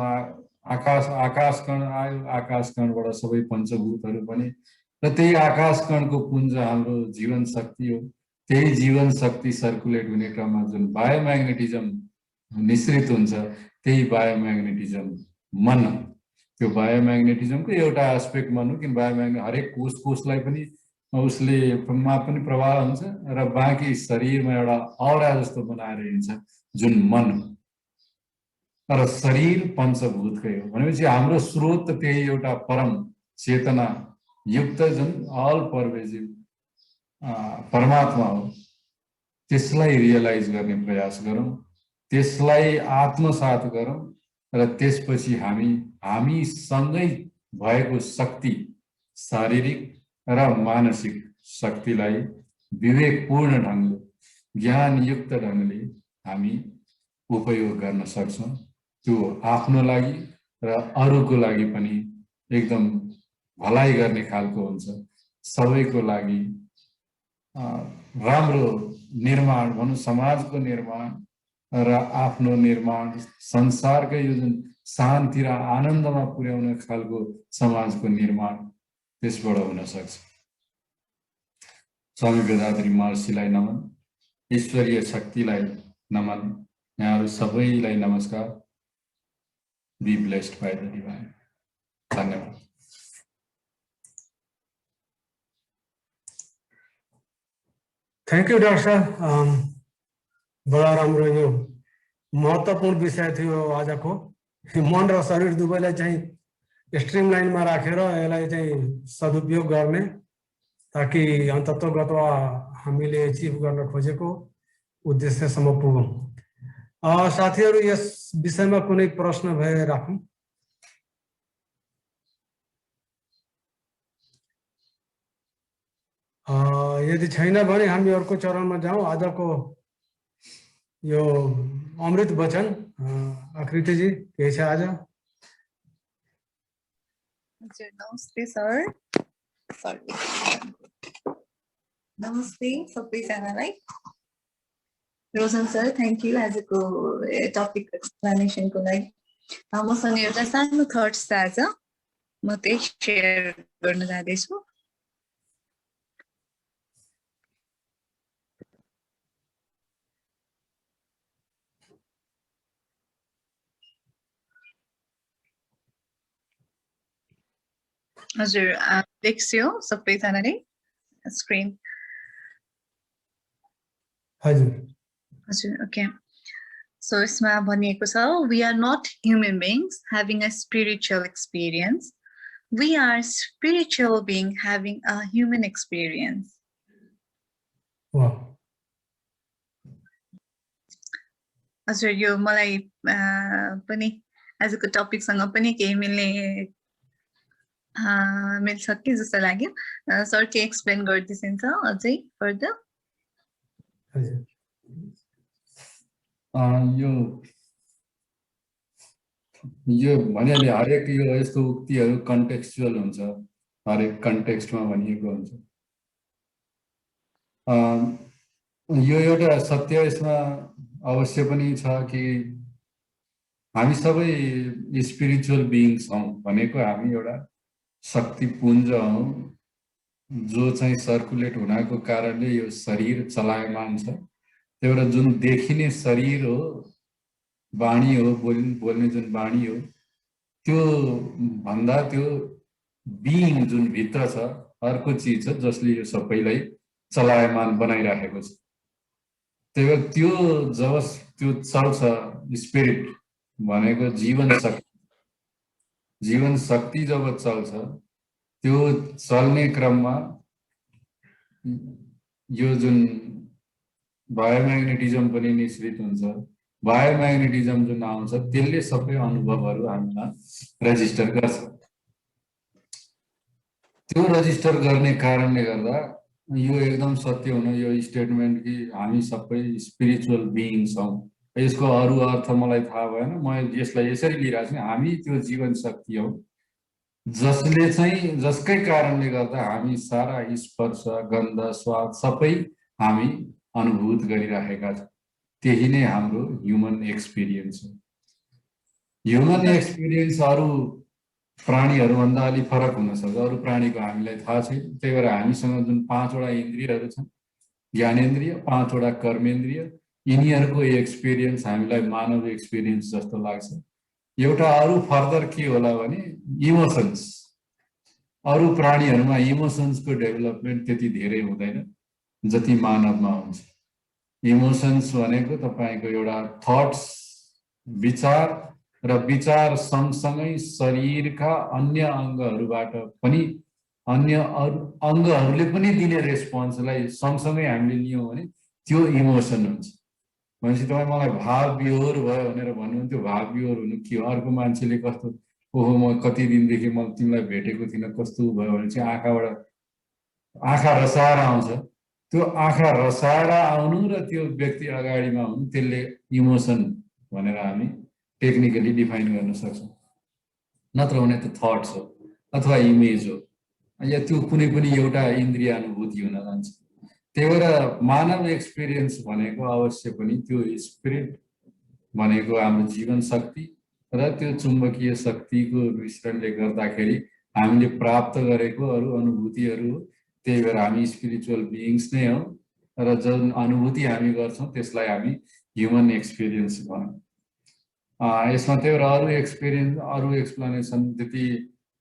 आकाश कण आयो, आकाश कणबाट सबै पञ्चभूतहरू पनि, र त्यही आकाश कणको पुञ्ज हाम्रो जीवन शक्ति हो। त्यही जीवन शक्ति सर्कुलेट हुने क्रममा जुन बायोम्याग्नेटिजम निश्रित हुन्छ, त्यही बायोम्याग्नेटिजम मन, त्यो बायोम्याग्नेटिजमको एउटा एस्पेक्ट मन हो। किन बायोम्याग्नेट हरेक कोषलाई पनि उसले मा पनि प्रभाव हुन्छ र बाँकी शरीरमा एउटा औरा जस्तो बनाएर हिँड्छ जुन मन। र शरीर पञ्चभूतकै हो भनेपछि हाम्रो स्रोत त्यही एउटा परम चेतना युक्त जुन अल परवेजिभ परमात्मा हो। त्यसलाई रियलाइज गर्ने प्रयास गरौँ, त्यसलाई आत्मसात गरौँ र त्यसपछि हामी सँगै भएको शक्ति, शारीरिक र मानसिक शक्तिलाई विवेकपूर्ण ढङ्गले, ज्ञानयुक्त ढङ्गले हामी उपयोग गर्न सक्छौँ। त्यो आफ्नो लागि र अरूको लागि पनि एकदम भलाइ गर्ने खालको हुन्छ। सबैको लागि राम्रो निर्माण भनौँ, समाजको निर्माण र आफ्नो निर्माण, संसारकै यो जुन शान्ति र आनन्दमा पुर्याउने खालको समाजको निर्माण त्यसबाट हुन सक्छ। स्वामी वेदाद्री महर्षिलाई नमन, ईश्वरीय शक्तिलाई नमन, यहाँहरू सबैलाई नमस्कार। Be blessed by the divine. धन्यवाद। थ्याङ्क यू डाक्टर साहब, बडा राम्रो यो महत्त्वपूर्ण विषय थियो आजको। मन र शरीर दुवैलाई चाहिँ स्ट्रिम लाइनमा राखेर यसलाई चाहिँ सदुपयोग गर्ने, ताकि अन्ततोगतवा हामीले एचिभ गर्न खोजेको उद्देश्यसम्म पुगौँ। साथीहरू, यस विषयमा कुनै प्रश्न भए राखौँ। यदि छैन भने हामी अर्को चरणमा जाउँ। आजको यो अमृत वचन आकृतिजी के छ आज? हजुर, नमस्ते सर। नमस्ते सबैजनालाई। रोशन सर, थ्याङ्क यू आजको टपिक एक्सप्लेनेसनको लागि। मसँग एउटा सानो थट्स छ आज, म त्यही सेयर गर्न जाँदैछु। हजुर, देख्छु सबैजनाले स्क्रिन? हजुर हजुर, ओके। सो यसमा भनिएको छ, we are not human beings having a spiritual experience. We are spiritual being having a human experience. वाह, हजुर, यो मलाई पनि आजको टपिकसँग पनि केही मिल्छ कि जस्तो लाग्यो। सर के एक्सप्लेन गरिदिन्छ अझै फर्दर? यो भनिहाले हरेक यो यस्तो उक्तिहरू कन्टेक्स्चुअल हुन्छ, हरेक कन्टेक्स्टमा भनिएको हुन्छ। यो एउटा सत्य यसमा अवश्य पनि छ कि हामी सबै स्पिरिचुअल बिइङ्स हौँ भनेको हामी एउटा शक्तिपुञ्ज हौँ जो चाहिँ सर्कुलेट हुनको कारणले यो शरीर चलायमान छ। त्यो एउटा जुन देखिने शरीर हो, वाणी हो, बोल्ने जुन वाणी हो, त्यो भन्दा त्यो बिइङ जुन भित्र छ अर्को चिज छ जसले यो सबैलाई चलायमान बनाइराखेको छ। त्यही भएर त्यो जब त्यो चल्छ, स्पिरिट भनेको जीवन शक्ति जब चल्छ, त्यो चल्ने क्रममा यो जुन बायोम्याग्नेटिजम पनि निश्रित हुन्छ, बायोम्याग्नेटिजम जुन आउँछ त्यसले सबै अनुभवहरू हामीमा रेजिस्टर गर्छ। त्यो रेजिस्टर गर्ने कारणले गर्दा यो एकदम सत्य हुन यो स्टेटमेन्ट कि हामी सबै स्पिरिचुअल बिइङ्स हौँ, यसको अरू अर्थ मलाई थाहा भएन, म यसलाई यसरी लिइरहेको छु। हामी त्यो जीवन शक्ति हौ जसले चाहिँ जसकै कारणले गर्दा हामी सारा स्पर्श गन्ध स्वाद सबै हामी अनुभूत गरिरहेका छौँ। त्यही नै हाम्रो ह्युमन एक्सपिरियन्स हो। ह्युमन एक्सपिरियन्स अरू प्राणीहरूभन्दा अलि फरक हुन सक्छ। अरू प्राणीको हामीलाई थाहा छैन, त्यही भएर हामीसँग जुन 5 वटा इन्द्रियहरू छन्, ज्ञानेन्द्रिय, 5 वटा कर्मेन्द्रिय, यिनीहरूको एक्सपिरियन्स हामीलाई मानव एक्सपिरियन्स जस्तो लाग्छ। एउटा अरू फर्दर के होला भने इमोसन्स। अरू प्राणीहरूमा इमोसन्सको डेभलपमेन्ट त्यति धेरै हुँदैन जति मानवमा हुन्छ। इमोसन्स भनेको तपाईको एउटा थट्स, विचार र विचार सँगसँगै शरीरका अन्य अङ्गहरूबाट पनि अन्य अङ्गहरूले पनि दिने रेस्पोन्सलाई सँगसँगै हामीले लियौँ भने त्यो इमोसन हुन्छ। भनेपछि तपाईँ मलाई भाव विहोर भयो भनेर भन्नुहुन्थ्यो, भाव विहोर हुनु के हो? अर्को मान्छेले कस्तो ओहो म कति दिनदेखि म तिमीलाई भेटेको थिइनँ कस्तो भयो भने चाहिँ आँखा रसाएर आउँछ। त्यो आँखा रसाएर आउनु र त्यो व्यक्ति अगाडिमा हुनु त्यसले इमोसन भनेर हामी टेक्निकली डिफाइन गर्न सक्छौँ। नत्र भने त थट्स हो अथवा इमेज हो या त्यो कुनै पनि एउटा इन्द्रिय अनुभूति हुन जान्छ। त्यही भएर मानव एक्सपिरियन्स भनेको अवश्य पनि त्यो स्पिरिट भनेको हाम्रो जीवन शक्ति र त्यो चुम्बकीय शक्तिको मिश्रणले गर्दाखेरि हामीले प्राप्त गरेको अरू अनुभूतिहरू हो। त्यही भएर हामी स्पिरिचुअल बिइङ्स नै हौँ र जुन अनुभूति हामी गर्छौँ त्यसलाई हामी ह्युमन एक्सपिरियन्स भनौँ। यसमा त्यही भएर अरू एक्सपिरियन्स अरू एक्सप्लेनेसन त्यति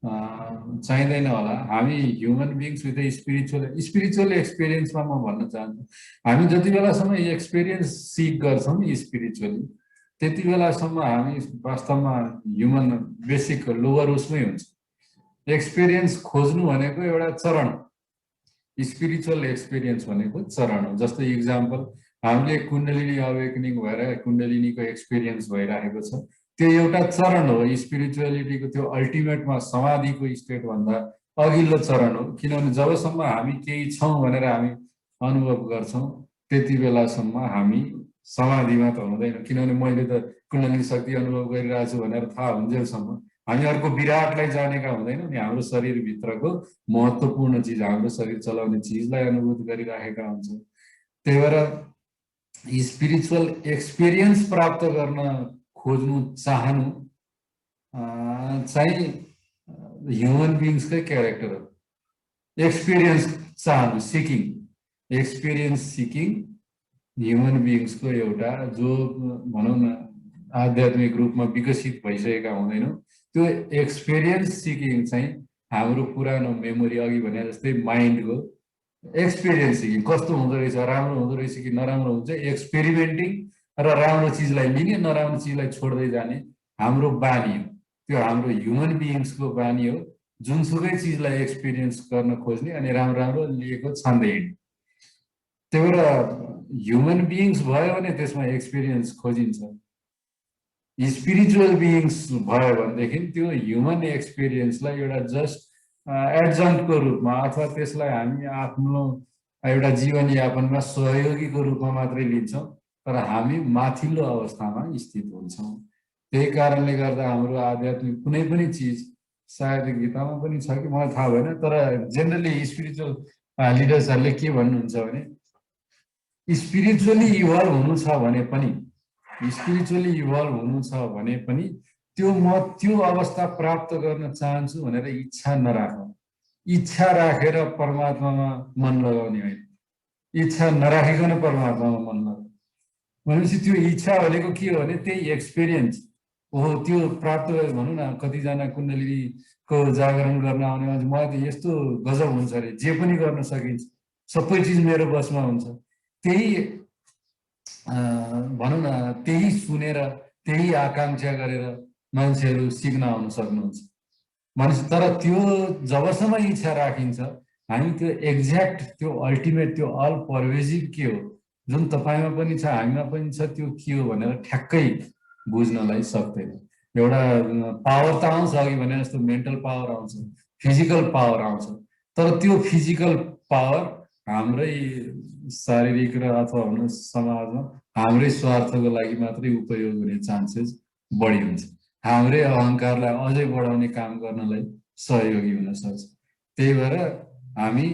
चाहिँदैन होला। हामी ह्युमन बिइङ्स विथ स्पिरिचुअल एक्सपिरियन्समा म भन्न चाहन्छु, हामी जति बेलासम्म एक्सपिरियन्स सिक गर्छौँ स्पिरिचुअली त्यति बेलासम्म हामी वास्तवमा ह्युमन बेसिक लोवर उसमै हुन्छ। एक्सपिरियन्स खोज्नु भनेको एउटा चरण, स्पिरिचुअल एक्सपिरियन्स भनेको चरण हो। जस्तै इक्जाम्पल हामीले कुण्डलिनी अवेकनिङ भएर कुण्डलिनीको एक्सपिरियन्स भइरहेको छ, त्यो एउटा चरण हो। स्पिरिचुअलिटीको त्यो अल्टिमेटमा समाधिको स्टेटभन्दा अघिल्लो चरण हो। किनभने जबसम्म हामी केही छौँ भनेर हामी अनुभव गर्छौँ त्यति बेलासम्म हामी समाधिमा त हुँदैन। किनभने मैले त कुण्डलिनी शक्ति अनुभव गरिरहेको छु भनेर थाहा हुन्जेलसम्म हामी अर्को विराटलाई जानेका हुँदैनौँ नि। हाम्रो शरीरभित्रको महत्त्वपूर्ण चिज, हाम्रो शरीर चलाउने चिजलाई अनुभूत गरिरहेका हुन्छौँ। त्यही भएर स्पिरिचुअल एक्सपिरियन्स प्राप्त गर्न खोज्नु चाहनु चाहिँ ह्युमन बिइङ्सकै क्यारेक्टर हो। एक्सपिरियन्स चाहनु, सिकिङ, एक्सपिरियन्स सिकिङ ह्युमन बिइङ्सको एउटा जो भनौँ न आध्यात्मिक रूपमा विकसित भइसकेका हुँदैनौँ। त्यो एक्सपिरियन्स सिकिङ चाहिँ हाम्रो पुरानो मेमोरी अघि भने जस्तै माइन्डको एक्सपिरियन्स सिकिङ कस्तो हुँदो रहेछ, राम्रो हुँदो रहेछ कि नराम्रो हुन्छ, एक्सपेरिमेन्टिङ र राम्रो चिजलाई लिने नराम्रो चिजलाई छोड्दै जाने हाम्रो बानी हो। त्यो हाम्रो ह्युमन बिइङ्सको बानी हो, जुनसुकै चिजलाई एक्सपिरियन्स गर्न खोज्ने अनि राम्रो राम्रो लिएको छान्दै हिँड्ने। त्यही भएर ह्युमन बिइङ्स भयो भने त्यसमा एक्सपिरियन्स खोजिन्छ। स्पिरिचुअल बिइङ्स भयो भनेदेखि त्यो ह्युमन एक्सपिरियन्सलाई एउटा जस्ट एडजन्टको रूपमा अथवा त्यसलाई हामी आफ्नो एउटा जीवनयापनमा सहयोगीको रूपमा मात्रै लिन्छौँ, तर हामी माथिल्लो अवस्थामा स्थित हुन्छौँ। त्यही कारणले गर्दा हाम्रो आध्यात्मिक कुनै पनि चिज, सायद गीतामा पनि छ कि मलाई थाहा भएन, तर जेनरली स्पिरिचुअल लिडर्सहरूले के भन्नुहुन्छ भने स्पिरिचुअली इभल्भ हुनु छ भने पनि त्यो अवस्था प्राप्त गर्न चाहन्छु भनेर इच्छा नराखौँ। इच्छा राखेर परमात्मामा मन लगाउने होइन, इच्छा नराखिकन परमात्मामा मन लगाउने भनेपछि त्यो इच्छा भनेको के हो भने त्यही एक्सपिरियन्स हो। त्यो प्राप्त गरेर भनौँ न कतिजना कुण्डलिनीको जागरण गर्न आउने मान्छे मलाई त यस्तो गजब हुन्छ अरे, जे पनि गर्न सकिन्छ, सबै चिज मेरो बसमा हुन्छ, त्यही भनौँ न त्यही सुनेर त्यही आकाङ्क्षा गरेर मान्छेहरू सिक्न आउन सक्नुहुन्छ भनेपछि। तर त्यो जबसम्म इच्छा राखिन्छ हामी त्यो एक्ज्याक्ट त्यो अल्टिमेट त्यो अल परवेजिभ के हो जुन तपाईमा पनि छ हामीमा पनि छ त्यो के हो भनेर ठ्याक्कै बुझ्नलाई सक्दैन। एउटा पावर त आउँछ अघि भने जस्तो मेन्टल पावर आउँछ, फिजिकल पावर आउँछ, तर त्यो फिजिकल पावर हाम्रै शारीरिक र अथवा हुन समाजमा हाम्रै स्वार्थको लागि मात्रै उपयोग हुने चान्सेस बढी हुन्छ। हाम्रै अहङ्कारलाई अझै बढाउने काम गर्नलाई सहयोगी हुन सक्छ। त्यही भएर हामी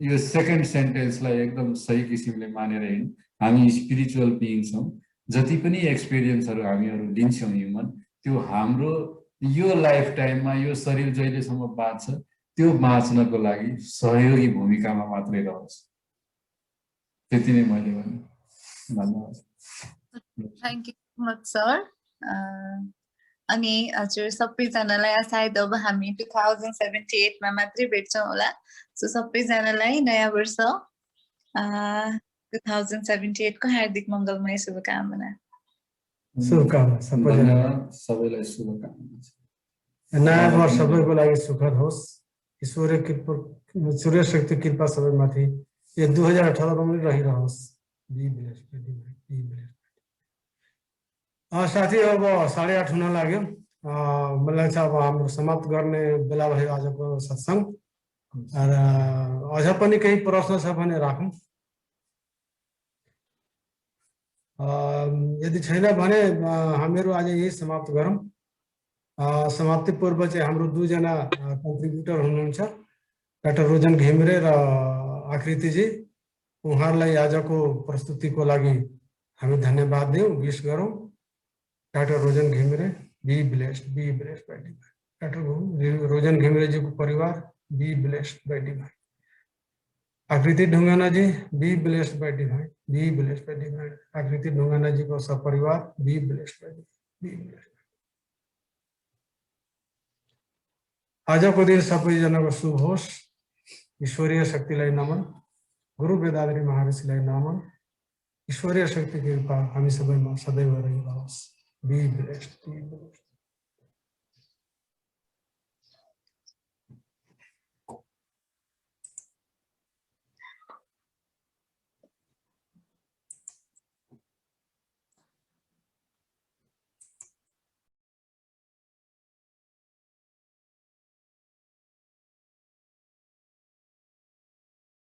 यो सेकेन्ड सेन्टेन्सलाई एकदम सही किसिमले मानेर हिँड्नु। हामी स्पिरिचुअल बिइङ छौँ। जति पनि एक्सपिरियन्सहरू हामीहरू लिन्छौँ ह्युमन, त्यो हाम्रो यो लाइफ टाइममा यो शरीर जहिलेसम्म बाँच्छ त्यो बाँच्नको लागि सहयोगी भूमिकामा मात्रै रहन्छ। त्यति नै मैले भने। धन्यवाद। Thank you much sir. अनि हजुर सबैजनालाई सायद अब हामी 2078 मा मात्रै भेट्छौँ होला। सो सबैजनालाई नयाँ वर्ष 2078 को हार्दिक मङ्गलमय शुभकामना। शुभकामना सबैजना। धन्यवाद, सबैलाई शुभकामना। नयाँ वर्ष सबैको लागि सुखद होस्। ईश्वरीय शक्ति कृपा सबैमाथि यो 2018 मा पनि रहिरहोस्। Be blessed, be blessed. साथी अब 8:30 हुन लाग्यो। मलाई चाहिँ अब हाम्रो समाप्त गर्ने बेला भयो आजको सत्संग। अझ पनि केही प्रश्न छ भने राखौँ। यदि छैन भने हामीहरू आज यही समाप्त गरौँ। समाप्ति पूर्व चाहिँ हाम्रो दुईजना कन्ट्रिब्युटर हुनुहुन्छ, डाक्टर रोजन घिमिरे र आकृतिजी। उहाँहरूलाई आजको प्रस्तुतिको लागि हामी धन्यवाद दिउँ, विश गरौँ। Doctor Rojan Ghimire, be blessed by divine. Doctor Rojan घिमिरेजीको परिवार, be blessed by divine. Aakriti Dhungana ji, be blessed by divine, be blessed by divine. Aakriti Dhungana ji को सपरिवार, be blessed by divine, be blessed. आजको दिन सबैजनाको शुभ होस्। ईश्वरीय शक्तिलाई नमन, गुरु वेदाद्री महर्षिलाई नमन। ईश्वरीय शक्ति कृपा हामी सबैमा सदैव रहिरहोस्। Be blessed, be blessed.